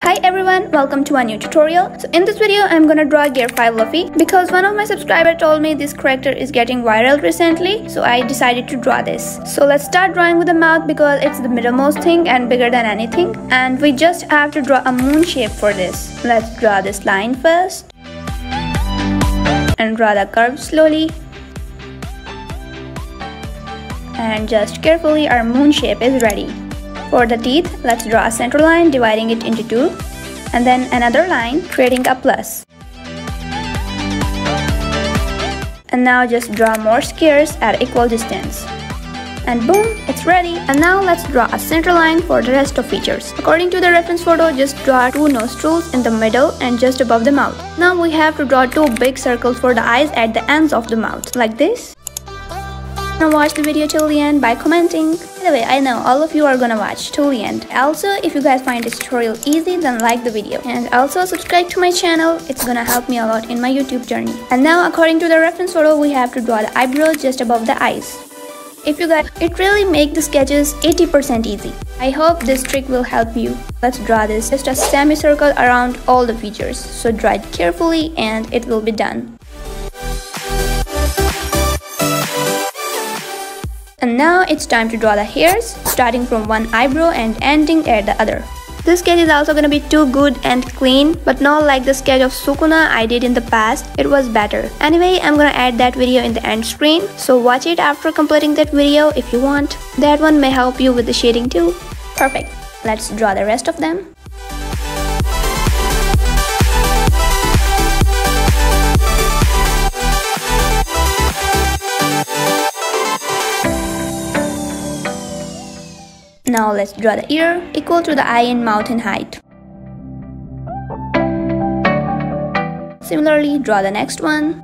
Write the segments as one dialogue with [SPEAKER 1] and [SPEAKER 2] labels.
[SPEAKER 1] Hi everyone, welcome to a new tutorial. So in this video, I'm gonna draw Gear 5 Luffy because one of my subscribers told me this character is getting viral recently, so I decided to draw this. So let's start drawing with the mouth because it's the middlemost thing and bigger than anything. And we just have to draw a moon shape for this. Let's draw this line first. And draw the curve slowly. And just carefully, our moon shape is ready. For the teeth, let's draw a center line dividing it into two, and then another line creating a plus. And now just draw more squares at equal distance. And boom, it's ready. And now let's draw a center line for the rest of features. According to the reference photo, just draw two nostrils in the middle and just above the mouth. Now we have to draw two big circles for the eyes at the ends of the mouth, like this. Now watch the video till the end by commenting. By the way, I know all of you are gonna watch till the end. Also, if you guys find this tutorial easy, then like the video. And also subscribe to my channel, it's gonna help me a lot in my YouTube journey. And now according to the reference photo, we have to draw the eyebrows just above the eyes. If you guys, it really makes the sketches 80% easy. I hope this trick will help you. Let's draw this, just a semicircle around all the features. So draw it carefully and it will be done. And now it's time to draw the hairs, starting from one eyebrow and ending at the other. This sketch is also gonna be too good and clean, but not like the sketch of Sukuna I did in the past. It was better. Anyway, I'm gonna add that video in the end screen, so watch it after completing that video if you want. That one may help you with the shading too. Perfect. Let's draw the rest of them. Now let's draw the ear equal to the eye and mouth in height. Similarly, draw the next one.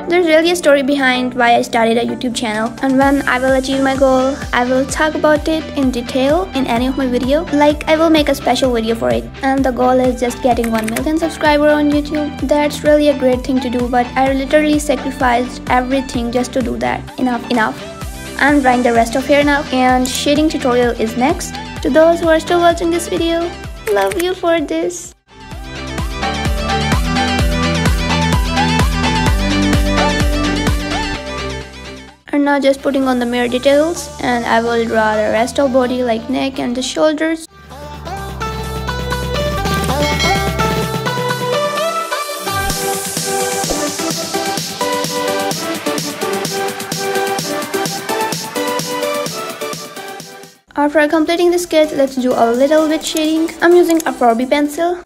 [SPEAKER 1] There's really a story behind why I started a YouTube channel, and when I will achieve my goal, I will talk about it in detail in any of my videos. Like, I will make a special video for it, and the goal is just getting 1 million subscribers on YouTube. That's really a great thing to do, but I literally sacrificed everything just to do that. Enough. I'm drawing the rest of hair now, and shading tutorial is next. To those who are still watching this video, love you for this. And now just putting on the mere details, and I will draw the rest of body like neck and the shoulders. After completing the sketch, let's do a little bit shading. I'm using a 4B pencil.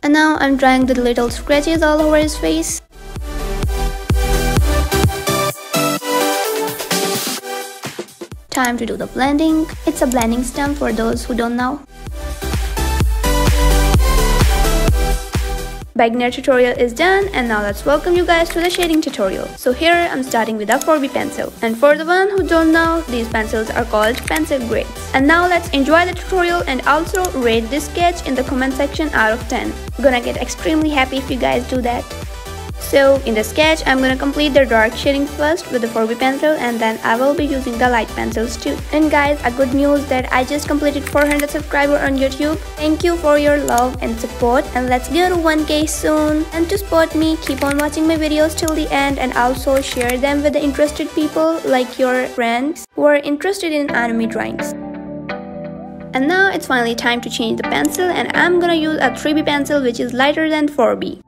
[SPEAKER 1] And now I'm drawing the little scratches all over his face. Time to do the blending. It's a blending stem for those who don't know. Beginner tutorial is done, and now let's welcome you guys to the shading tutorial. So here I'm starting with a 4B pencil, and for the one who don't know, these pencils are called pencil grades. And now let's enjoy the tutorial and also rate this sketch in the comment section out of 10. I'm gonna get extremely happy if you guys do that. So in the sketch, I'm gonna complete the dark shading first with the 4B pencil, and then I will be using the light pencils too. And guys, a good news that I just completed 400 subscribers on YouTube. Thank you for your love and support, and let's go to 1K soon. And to support me, keep on watching my videos till the end, and also share them with the interested people like your friends who are interested in anime drawings. And now it's finally time to change the pencil, and I'm gonna use a 3B pencil which is lighter than 4B.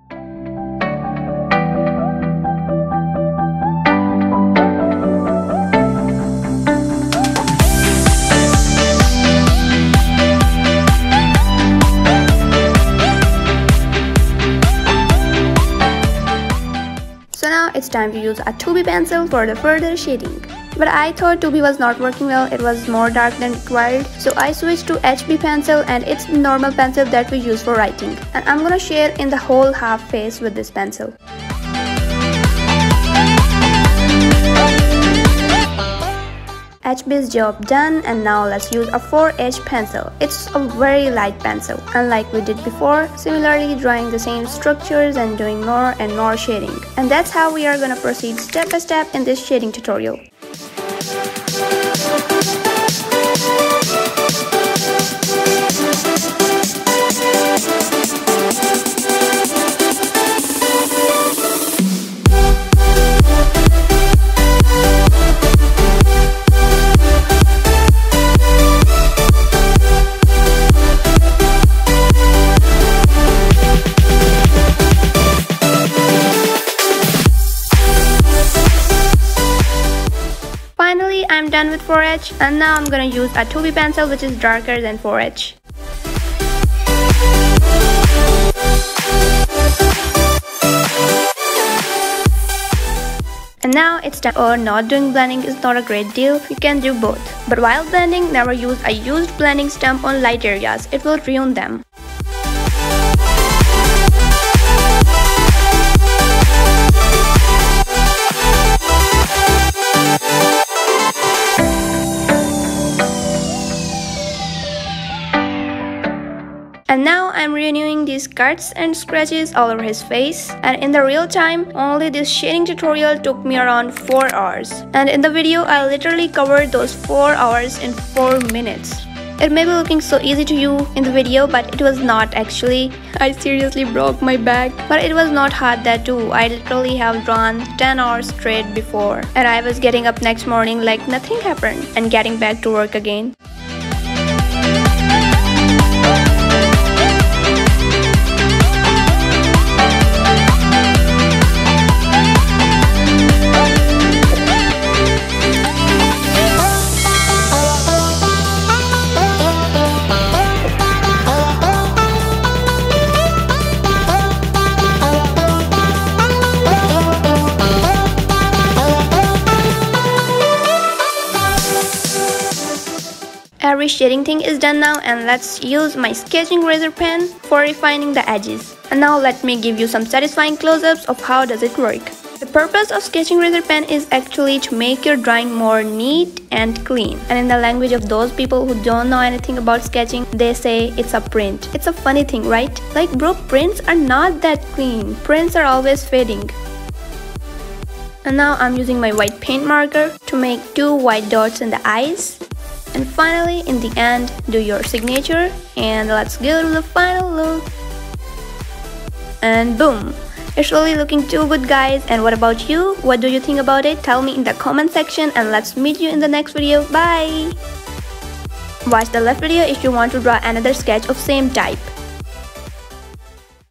[SPEAKER 1] It's time to use a 2B pencil for the further shading. But I thought 2B was not working well, it was more dark than required. So I switched to HB pencil, and it's the normal pencil that we use for writing. And I'm gonna shade in the whole half face with this pencil. HB's job done, and now let's use a 4H pencil. It's a very light pencil, unlike we did before, similarly drawing the same structures and doing more and more shading. And that's how we are gonna proceed step by step in this shading tutorial. Finally, I'm done with 4H, and now I'm gonna use a 2B pencil which is darker than 4H. And now it's done. Or not doing blending is not a great deal, you can do both. But while blending, never use a used blending stump on light areas, it will ruin them. And now I'm renewing these cuts and scratches all over his face, and in the real time, only this shading tutorial took me around 4 hours. And in the video, I literally covered those 4 hours in 4 minutes. It may be looking so easy to you in the video, but it was not actually. I seriously broke my back, but it was not hard that too. I literally have drawn 10 hours straight before, and I was getting up next morning like nothing happened and getting back to work again. Every shading thing is done now, and let's use my sketching razor pen for refining the edges. And now let me give you some satisfying close-ups of how does it work. The purpose of sketching razor pen is actually to make your drawing more neat and clean. And in the language of those people who don't know anything about sketching, they say it's a print. It's a funny thing, right? Like bro, prints are not that clean. Prints are always fading. And now I'm using my white paint marker to make 2 white dots in the eyes. And finally, in the end, do your signature, and let's go to the final look. And boom! It's really looking too good, guys. And what about you? What do you think about it? Tell me in the comment section, and let's meet you in the next video. Bye! Watch the left video if you want to draw another sketch of same type.